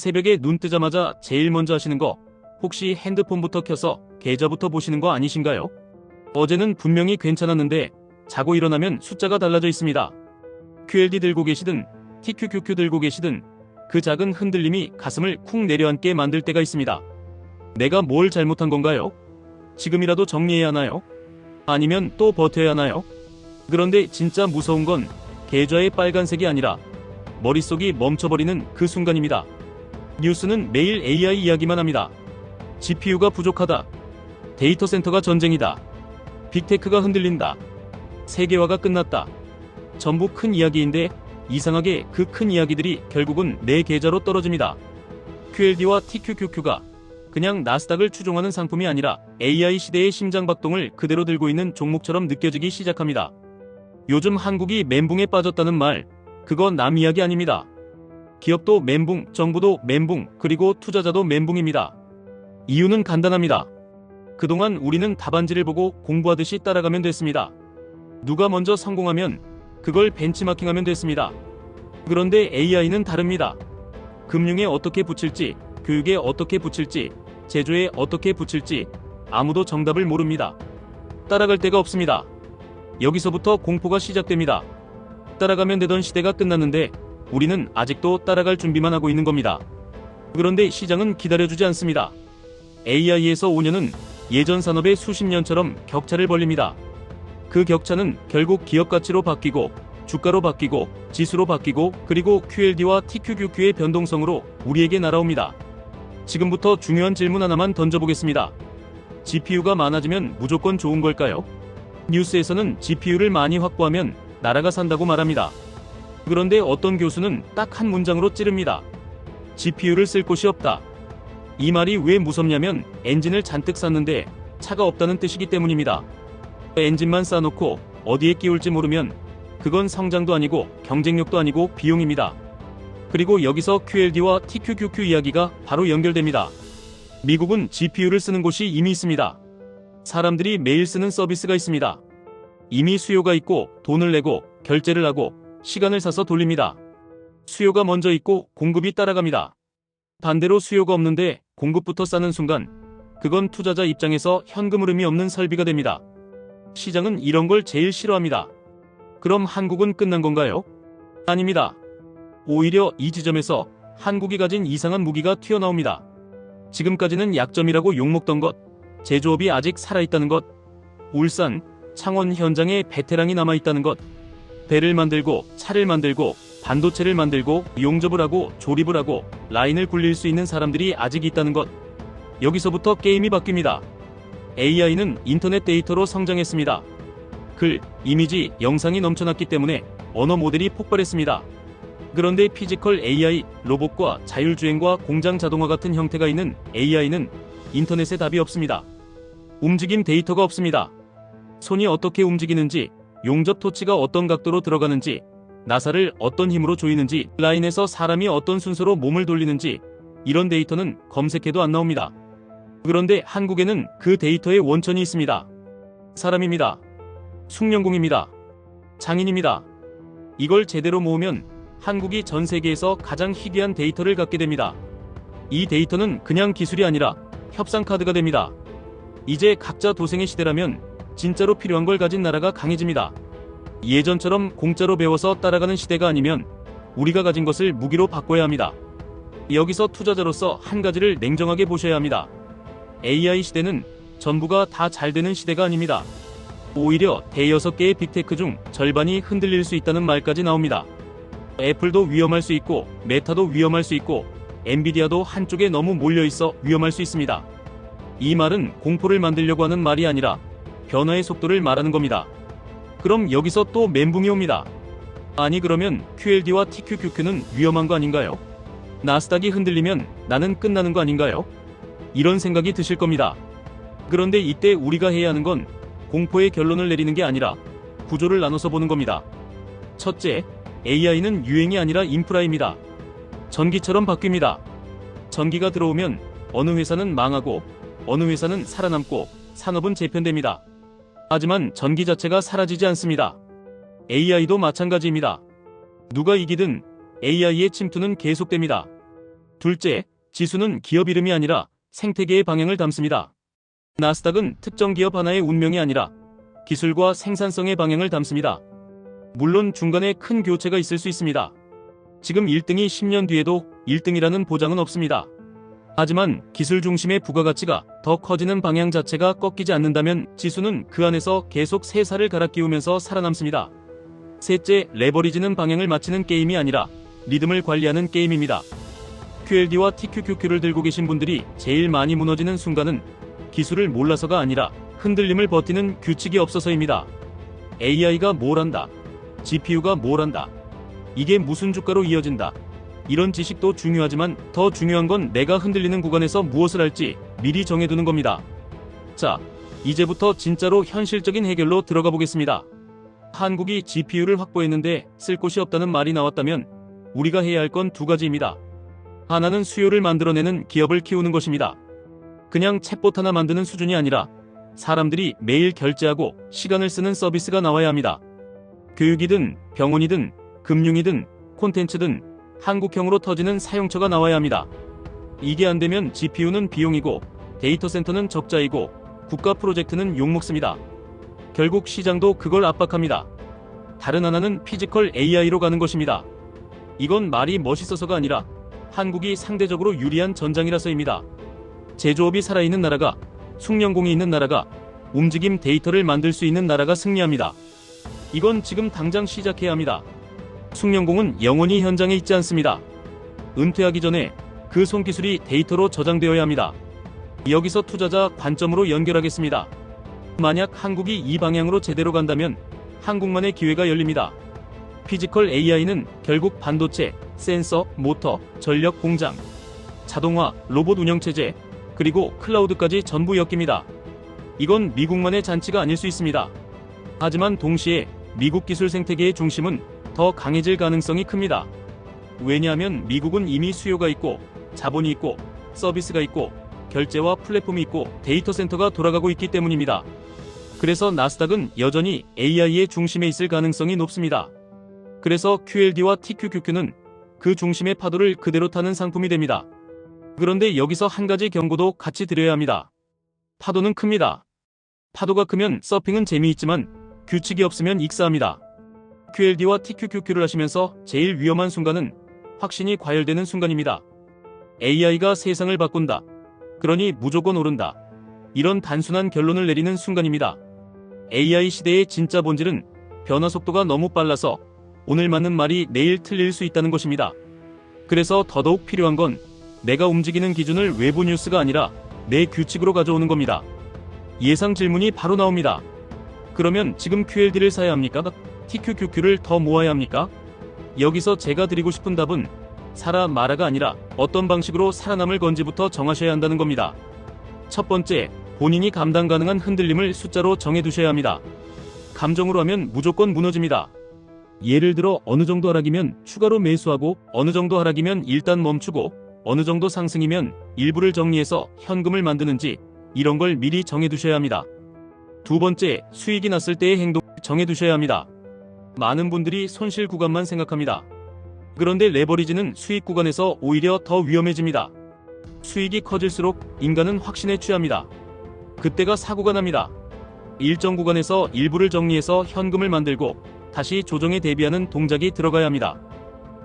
새벽에 눈 뜨자마자 제일 먼저 하시는 거 혹시 핸드폰부터 켜서 계좌부터 보시는 거 아니신가요? 어제는 분명히 괜찮았는데 자고 일어나면 숫자가 달라져 있습니다. QLD 들고 계시든 TQQQ 들고 계시든 그 작은 흔들림이 가슴을 쿵 내려앉게 만들 때가 있습니다. 내가 뭘 잘못한 건가요? 지금이라도 정리해야 하나요? 아니면 또 버텨야 하나요? 그런데 진짜 무서운 건 계좌의 빨간색이 아니라 머릿속이 멈춰버리는 그 순간입니다. 뉴스는 매일 AI 이야기만 합니다. GPU가 부족하다. 데이터 센터가 전쟁이다. 빅테크가 흔들린다. 세계화가 끝났다. 전부 큰 이야기인데 이상하게 그 큰 이야기들이 결국은 내 계좌로 떨어집니다. QLD와 TQQQ가 그냥 나스닥을 추종하는 상품이 아니라 AI 시대의 심장박동을 그대로 들고 있는 종목처럼 느껴지기 시작합니다. 요즘 한국이 멘붕에 빠졌다는 말, 그건 남 이야기 아닙니다. 기업도 멘붕, 정부도 멘붕, 그리고 투자자도 멘붕입니다. 이유는 간단합니다. 그동안 우리는 답안지를 보고 공부하듯이 따라가면 됐습니다. 누가 먼저 성공하면 그걸 벤치마킹하면 됐습니다. 그런데 AI는 다릅니다. 금융에 어떻게 붙일지, 교육에 어떻게 붙일지, 제조에 어떻게 붙일지 아무도 정답을 모릅니다. 따라갈 데가 없습니다. 여기서부터 공포가 시작됩니다. 따라가면 되던 시대가 끝났는데 우리는 아직도 따라갈 준비만 하고 있는 겁니다. 그런데 시장은 기다려주지 않습니다. AI에서 5년은 예전 산업의 수십 년처럼 격차를 벌립니다. 그 격차는 결국 기업 가치로 바뀌고 주가로 바뀌고 지수로 바뀌고 그리고 QLD와 TQQQ의 변동성으로 우리에게 날아옵니다. 지금부터 중요한 질문 하나만 던져보겠습니다. GPU가 많아지면 무조건 좋은 걸까요? 뉴스에서는 GPU를 많이 확보하면 나라가 산다고 말합니다. 그런데 어떤 교수는 딱 한 문장으로 찌릅니다. GPU를 쓸 곳이 없다. 이 말이 왜 무섭냐면 엔진을 잔뜩 쌌는데 차가 없다는 뜻이기 때문입니다. 엔진만 쌓아놓고 어디에 끼울지 모르면 그건 성장도 아니고 경쟁력도 아니고 비용입니다. 그리고 여기서 QLD와 TQQQ 이야기가 바로 연결됩니다. 미국은 GPU를 쓰는 곳이 이미 있습니다. 사람들이 매일 쓰는 서비스가 있습니다. 이미 수요가 있고 돈을 내고 결제를 하고 시간을 사서 돌립니다. 수요가 먼저 있고 공급이 따라갑니다. 반대로 수요가 없는데 공급부터 쌓는 순간 그건 투자자 입장에서 현금 흐름이 없는 설비가 됩니다. 시장은 이런 걸 제일 싫어합니다. 그럼 한국은 끝난 건가요? 아닙니다. 오히려 이 지점에서 한국이 가진 이상한 무기가 튀어나옵니다. 지금까지는 약점이라고 욕먹던 것, 제조업이 아직 살아있다는 것, 울산, 창원 현장에 베테랑이 남아있다는 것, 배를 만들고 차를 만들고 반도체를 만들고 용접을 하고 조립을 하고 라인을 굴릴 수 있는 사람들이 아직 있다는 것. 여기서부터 게임이 바뀝니다. AI는 인터넷 데이터로 성장했습니다. 글, 이미지, 영상이 넘쳐났기 때문에 언어 모델이 폭발했습니다. 그런데 피지컬 AI, 로봇과 자율주행과 공장 자동화 같은 형태가 있는 AI는 인터넷에 답이 없습니다. 움직임 데이터가 없습니다. 손이 어떻게 움직이는지, 용접 토치가 어떤 각도로 들어가는지, 나사를 어떤 힘으로 조이는지, 라인에서 사람이 어떤 순서로 몸을 돌리는지 이런 데이터는 검색해도 안 나옵니다. 그런데 한국에는 그 데이터의 원천이 있습니다. 사람입니다. 숙련공입니다. 장인입니다. 이걸 제대로 모으면 한국이 전 세계에서 가장 희귀한 데이터를 갖게 됩니다. 이 데이터는 그냥 기술이 아니라 협상 카드가 됩니다. 이제 각자 도생의 시대라면 진짜로 필요한 걸 가진 나라가 강해집니다. 예전처럼 공짜로 배워서 따라가는 시대가 아니면 우리가 가진 것을 무기로 바꿔야 합니다. 여기서 투자자로서 한 가지를 냉정하게 보셔야 합니다. AI 시대는 전부가 다 잘 되는 시대가 아닙니다. 오히려 대여섯 개의 빅테크 중 절반이 흔들릴 수 있다는 말까지 나옵니다. 애플도 위험할 수 있고 메타도 위험할 수 있고 엔비디아도 한쪽에 너무 몰려있어 위험할 수 있습니다. 이 말은 공포를 만들려고 하는 말이 아니라 변화의 속도를 말하는 겁니다. 그럼 여기서 또 멘붕이 옵니다. 아니 그러면 QLD와 TQQQ는 위험한 거 아닌가요? 나스닥이 흔들리면 나는 끝나는 거 아닌가요? 이런 생각이 드실 겁니다. 그런데 이때 우리가 해야 하는 건 공포의 결론을 내리는 게 아니라 구조를 나눠서 보는 겁니다. 첫째, AI는 유행이 아니라 인프라입니다. 전기처럼 바뀝니다. 전기가 들어오면 어느 회사는 망하고 어느 회사는 살아남고 산업은 재편됩니다. 하지만 전기 자체가 사라지지 않습니다. AI도 마찬가지입니다. 누가 이기든 AI의 침투는 계속됩니다. 둘째, 지수는 기업 이름이 아니라 생태계의 방향을 담습니다. 나스닥은 특정 기업 하나의 운명이 아니라 기술과 생산성의 방향을 담습니다. 물론 중간에 큰 교체가 있을 수 있습니다. 지금 1등이 10년 뒤에도 1등이라는 보장은 없습니다. 하지만 기술 중심의 부가가치가 더 커지는 방향 자체가 꺾이지 않는다면 지수는 그 안에서 계속 새 살을 갈아 끼우면서 살아남습니다. 셋째, 레버리지는 방향을 맞추는 게임이 아니라 리듬을 관리하는 게임입니다. QLD와 TQQQ를 들고 계신 분들이 제일 많이 무너지는 순간은 기술을 몰라서가 아니라 흔들림을 버티는 규칙이 없어서입니다. AI가 뭘 한다. GPU가 뭘 한다. 이게 무슨 주가로 이어진다. 이런 지식도 중요하지만 더 중요한 건 내가 흔들리는 구간에서 무엇을 할지 미리 정해두는 겁니다. 자, 이제부터 진짜로 현실적인 해결로 들어가 보겠습니다. 한국이 GPU를 확보했는데 쓸 곳이 없다는 말이 나왔다면 우리가 해야 할 건 두 가지입니다. 하나는 수요를 만들어내는 기업을 키우는 것입니다. 그냥 챗봇 하나 만드는 수준이 아니라 사람들이 매일 결제하고 시간을 쓰는 서비스가 나와야 합니다. 교육이든 병원이든 금융이든 콘텐츠든 한국형으로 터지는 사용처가 나와야 합니다. 이게 안 되면 GPU는 비용이고 데이터 센터는 적자이고 국가 프로젝트는 욕먹습니다. 결국 시장도 그걸 압박합니다. 다른 하나는 피지컬 AI로 가는 것입니다. 이건 말이 멋있어서가 아니라 한국이 상대적으로 유리한 전장이라서입니다. 제조업이 살아있는 나라가, 숙련공이 있는 나라가, 움직임 데이터를 만들 수 있는 나라가 승리합니다. 이건 지금 당장 시작해야 합니다. 숙련공은 영원히 현장에 있지 않습니다. 은퇴하기 전에 그 손기술이 데이터로 저장되어야 합니다. 여기서 투자자 관점으로 연결하겠습니다. 만약 한국이 이 방향으로 제대로 간다면 한국만의 기회가 열립니다. 피지컬 AI는 결국 반도체, 센서, 모터, 전력 공장, 자동화, 로봇 운영체제, 그리고 클라우드까지 전부 엮입니다. 이건 미국만의 잔치가 아닐 수 있습니다. 하지만 동시에 미국 기술 생태계의 중심은 더 강해질 가능성이 큽니다. 왜냐하면 미국은 이미 수요가 있고 자본이 있고 서비스가 있고 결제와 플랫폼이 있고 데이터 센터가 돌아가고 있기 때문입니다. 그래서 나스닥은 여전히 AI의 중심에 있을 가능성이 높습니다. 그래서 QLD와 TQQQ는 그 중심의 파도를 그대로 타는 상품이 됩니다. 그런데 여기서 한 가지 경고도 같이 드려야 합니다. 파도는 큽니다. 파도가 크면 서핑은 재미있지만 규칙이 없으면 익사합니다. QLD와 TQQQ를 하시면서 제일 위험한 순간은 확신이 과열되는 순간입니다. AI가 세상을 바꾼다. 그러니 무조건 오른다. 이런 단순한 결론을 내리는 순간입니다. AI 시대의 진짜 본질은 변화 속도가 너무 빨라서 오늘 맞는 말이 내일 틀릴 수 있다는 것입니다. 그래서 더더욱 필요한 건 내가 움직이는 기준을 외부 뉴스가 아니라 내 규칙으로 가져오는 겁니다. 예상 질문이 바로 나옵니다. 그러면 지금 QLD를 사야 합니까? TQQQ를 더 모아야 합니까? 여기서 제가 드리고 싶은 답은 사라 마라가 아니라 어떤 방식으로 살아남을 건지부터 정하셔야 한다는 겁니다. 첫 번째, 본인이 감당 가능한 흔들림을 숫자로 정해두셔야 합니다. 감정으로 하면 무조건 무너집니다. 예를 들어 어느 정도 하락이면 추가로 매수하고 어느 정도 하락이면 일단 멈추고 어느 정도 상승이면 일부를 정리해서 현금을 만드는지 이런 걸 미리 정해두셔야 합니다. 두 번째, 수익이 났을 때의 행동을 정해두셔야 합니다. 많은 분들이 손실 구간만 생각합니다. 그런데 레버리지는 수익 구간에서 오히려 더 위험해집니다. 수익이 커질수록 인간은 확신에 취합니다. 그때가 사고가 납니다. 일정 구간에서 일부를 정리해서 현금을 만들고 다시 조정에 대비하는 동작이 들어가야 합니다.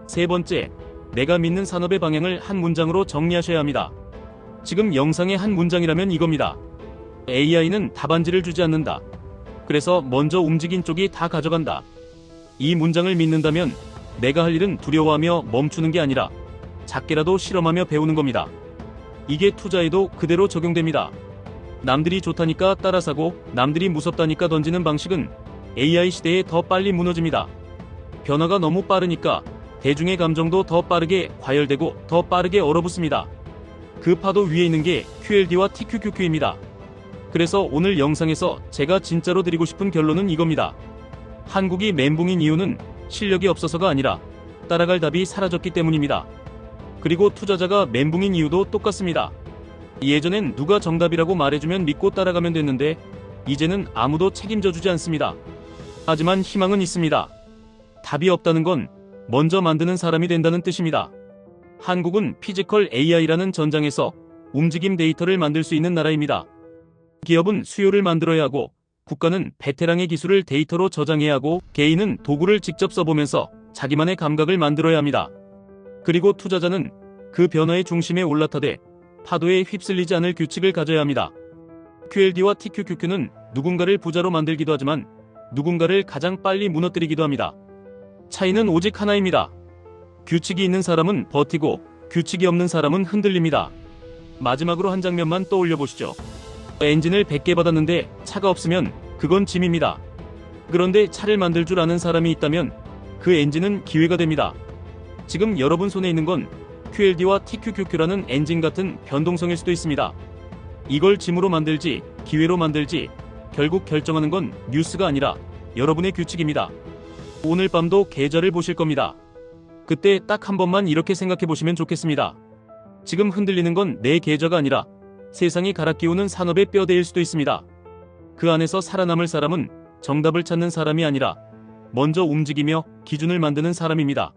세 번째, 내가 믿는 산업의 방향을 한 문장으로 정리하셔야 합니다. 지금 영상의 한 문장이라면 이겁니다. AI는 답안지를 주지 않는다. 그래서 먼저 움직인 쪽이 다 가져간다. 이 문장을 믿는다면 내가 할 일은 두려워하며 멈추는 게 아니라 작게라도 실험하며 배우는 겁니다. 이게 투자에도 그대로 적용됩니다. 남들이 좋다니까 따라 사고 남들이 무섭다니까 던지는 방식은 AI 시대에 더 빨리 무너집니다. 변화가 너무 빠르니까 대중의 감정도 더 빠르게 과열되고 더 빠르게 얼어붙습니다. 그 파도 위에 있는 게 QLD와 TQQQ입니다. 그래서 오늘 영상에서 제가 진짜로 드리고 싶은 결론은 이겁니다. 한국이 멘붕인 이유는 실력이 없어서가 아니라 따라갈 답이 사라졌기 때문입니다. 그리고 투자자가 멘붕인 이유도 똑같습니다. 예전엔 누가 정답이라고 말해주면 믿고 따라가면 됐는데 이제는 아무도 책임져주지 않습니다. 하지만 희망은 있습니다. 답이 없다는 건 먼저 만드는 사람이 된다는 뜻입니다. 한국은 피지컬 AI라는 전장에서 움직임 데이터를 만들 수 있는 나라입니다. 기업은 수요를 만들어야 하고, 국가는 베테랑의 기술을 데이터로 저장해야 하고, 개인은 도구를 직접 써보면서 자기만의 감각을 만들어야 합니다. 그리고 투자자는 그 변화의 중심에 올라타되 파도에 휩쓸리지 않을 규칙을 가져야 합니다. QLD와 TQQQ는 누군가를 부자로 만들기도 하지만 누군가를 가장 빨리 무너뜨리기도 합니다. 차이는 오직 하나입니다. 규칙이 있는 사람은 버티고 규칙이 없는 사람은 흔들립니다. 마지막으로 한 장면만 떠올려 보시죠. 엔진을 100개 받았는데 차가 없으면 그건 짐입니다. 그런데 차를 만들 줄 아는 사람이 있다면 그 엔진은 기회가 됩니다. 지금 여러분 손에 있는 건 QLD와 TQQQ라는 엔진 같은 변동성일 수도 있습니다. 이걸 짐으로 만들지 기회로 만들지 결국 결정하는 건 뉴스가 아니라 여러분의 규칙입니다. 오늘 밤도 계좌를 보실 겁니다. 그때 딱 한 번만 이렇게 생각해 보시면 좋겠습니다. 지금 흔들리는 건 내 계좌가 아니라 세상이 갈아끼우는 산업의 뼈대일 수도 있습니다. 그 안에서 살아남을 사람은 정답을 찾는 사람이 아니라 먼저 움직이며 기준을 만드는 사람입니다.